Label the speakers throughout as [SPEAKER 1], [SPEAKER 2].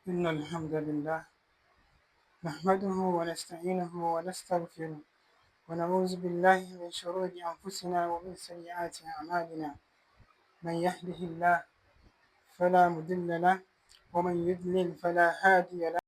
[SPEAKER 1] إن الحمد لله نحمده ونستعينه ونستغفره ونعوذ بالله من شرور أنفسنا ومن سيئات أعمالنا من يهده الله فلا مضل له ومن يضلل فلا هادي له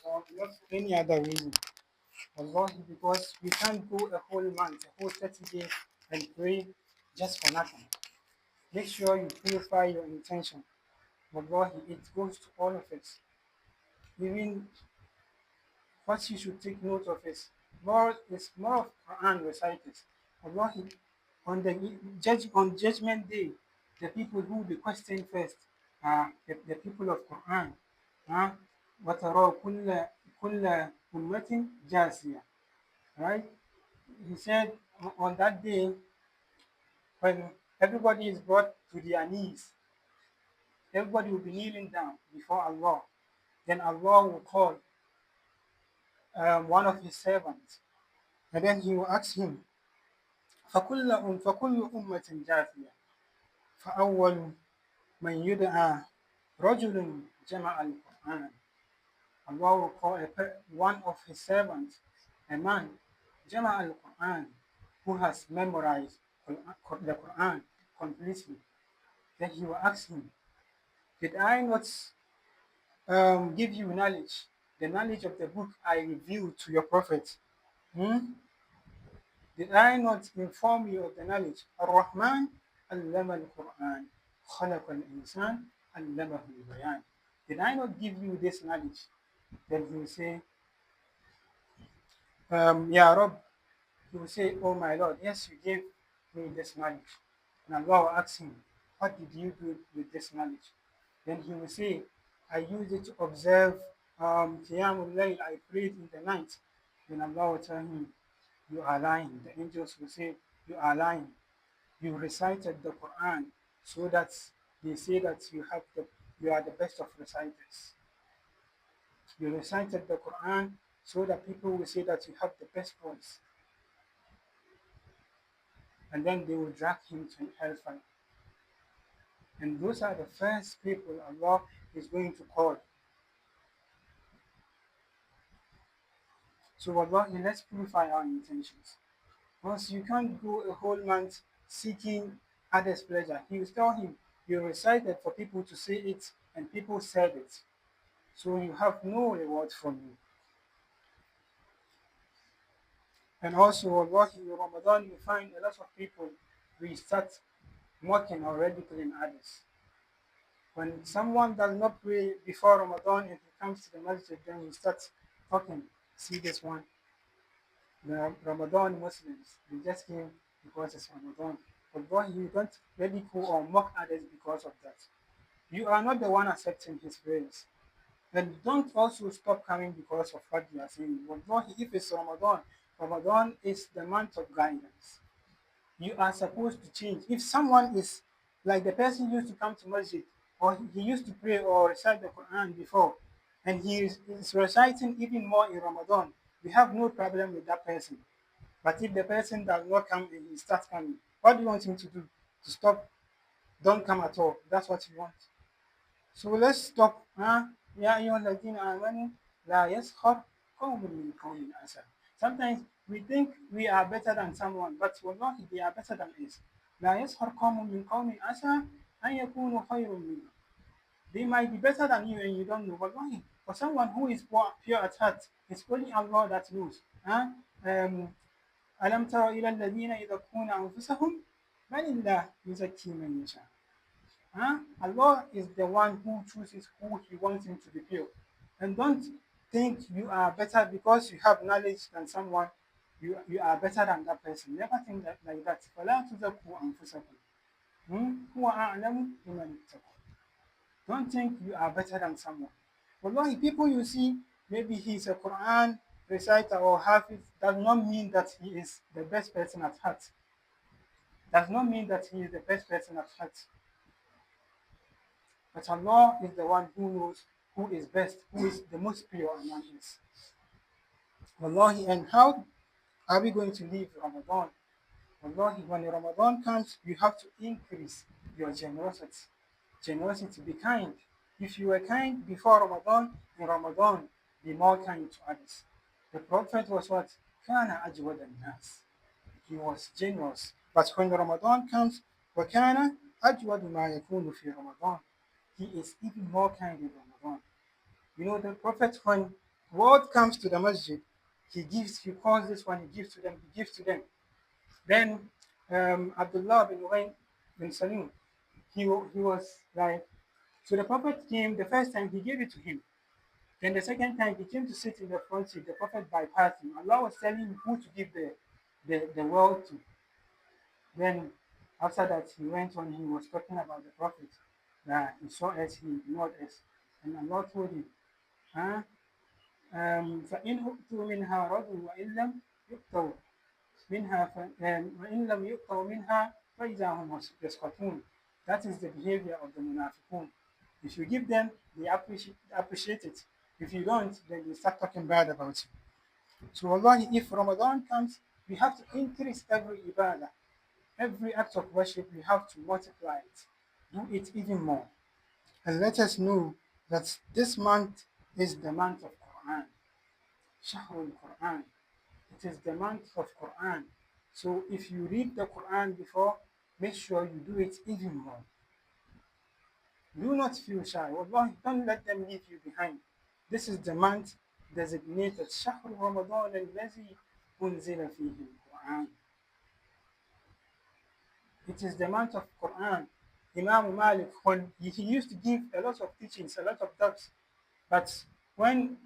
[SPEAKER 1] or not any other reason. Allah, because we can't go a whole month, a whole 30 days and pray just for nothing. Make sure you purify your intention. Wallahi, it goes to all of us. Even what you should take note of is more of Quran reciters. Wallahi, on judgment day, the people who will be questioned first are the people of Quran. Huh? وَتَرَى كُلَّ أُمَّةٍ جَاثِيَةٍ. Right? He said on that day, when everybody is brought to their knees, everybody will be kneeling down before Allah. Then Allah will call one of his servants, and then he will ask him, فكل أمة جاثية فأول من يدعى رجل جمع القرآن. Allah will call one of his servants, a man, جمع القرآن, who has memorized the Quran completely. Then he will ask him, did I not give you knowledge, the knowledge of the book I revealed to your prophet? Hmm? Did I not inform you of the knowledge? Ar-Rahman allama al-Quran, khalaqa al-insan, allamahu al-bayan. Did I not give you this knowledge? Then he will say, Ya Rabb. He will say, oh my Lord, yes, you gave me this knowledge. And Allah will ask him, what did you do with this knowledge? Then he will say, I used it to observe Qiyamul Layl, I prayed in the night. Then Allah will tell him, you are lying. The angels will say, you are lying. You recited the Quran so that they say that you are the best of reciters. You recited the Quran so that people will say that you have the best voice. And then they will drag him to hellfire. And those are the first people Allah is going to call. So Allah, let's purify our intentions. Once you can't go a whole month seeking others' pleasure. He will tell him, you recited for people to say it, and people said it. So you have no reward from me. And also, wallahi, in Ramadan, you find a lot of people will start mocking or ridiculing others. When someone does not pray before Ramadan and he comes to the masjid, then he starts talking. See this one, the Ramadan Muslims, they just came because it's Ramadan. Although you don't ridicule or mock others because of that. You are not the one accepting his prayers. And don't also stop coming because of what you are saying. Wallahi, if it's Ramadan, Ramadan is the month of guidance. You are supposed to change. If someone is like the person used to come to masjid, or he used to pray or recite the Quran before, and is reciting even more in Ramadan, we have no problem with that person. But if the person does not come and he starts coming, what do you want him to do? To stop? Don't come at all. That's what you want. So let's stop. يا أيها الذين آمنوا لا يسخر قوم من قوم عسى. Sometimes we think we are better than someone, but wallahi they are better than us. لا يسخر قوم من قوم عسى أن يكونوا خير منهم. They might be better than you and you don't know. Wallahi, for someone who is pure at heart, it's only Allah that knows. Um, ألم تر إلى الذين يزكون أنفسهم بل الله يزكي من يشاء. Allah is the one who chooses who He wants him to be pure. And don't think you are better because you have knowledge than someone. You are better than that person. Never think that like that. فَلَا تُزَكُّوا أَنفُسَكُمْ هُوَ أَعْلَمُ بِمَنِ اتَّقَى. Don't think you are better than someone. Wallahi, people you see, maybe he's a Quran reciter or Hafiz, does not mean that he is the best person at heart. Does not mean that he is the best person at heart. But Allah is the one who knows who is best, who is the most pure among us. Wallahi, and how are we going to live Ramadan? Wallahi, when Ramadan comes, you have to increase your generosity. Generosity, be kind. If you were kind before Ramadan, in Ramadan, be more kind to others. The Prophet was what? كان أجود الناس. He was generous. But when Ramadan comes, وكان أجود ما يكون في رمضان. He is even more kind in Ramadan. You know, the Prophet, when word comes to the masjid, he calls this one, he gives to them, he gives to them. Then Abdullah bin Ubayn bin Salim, he was like, so the Prophet came, the first time he gave it to him. Then the second time he came to sit in the front seat, the Prophet bypassed him. Allah was telling him who to give the world to. Then after that, he went on, he was talking about the Prophet, that he saw us, he ignored us. And Allah told him, huh? فإن أُؤْتُوا مِنْهَا رَضُوا وَإِنْ لَمْ يُؤْتَوْا منها وإن لم يؤتوا منها فإذا هم يسقطون. That is the behavior of the munafiqun. If you give them, they appreciate it. If you don't, then they start talking bad about you. So wallahi, if Ramadan comes, we have to increase every ibadah. Every act of worship, we have to multiply it. Do it even more. And let us know that this month is the month of Quran. Shahrul Quran. It is the month of Quran. So if you read the Quran before, make sure you do it even more. Do not feel shy. Wallahi, don't let them leave you behind. This is the month designated شهر رمضان الذي أنزل فيه القرآن. It is the month of Quran. Imam Malik, when he used to give a lot of teachings, a lot of talks, but when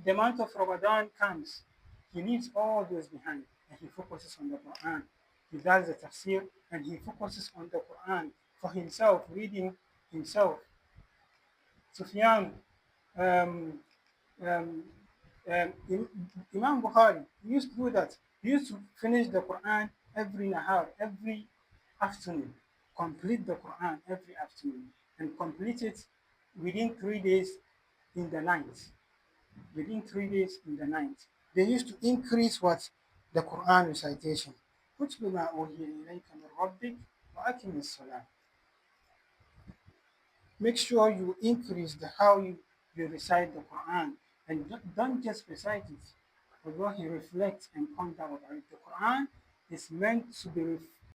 [SPEAKER 1] the month of Ramadan comes, he leaves all those behind and he focuses on the Quran. He does the tafsir and he focuses on the Quran for himself, reading himself. Sufyan, um, um, Imam Bukhari used to do that. He used to finish the Quran every nahar, every afternoon, complete the Quran every afternoon, and complete it within 3 days in the night. Within 3 days in the night. They used to increase what? The Quran recitation. اتل ما أوحي إليك من ربك وأقم الصلاة. Make sure you increase how you recite the Quran, and don't just recite it. Allah, he reflects and ponder about it. The Quran is meant to be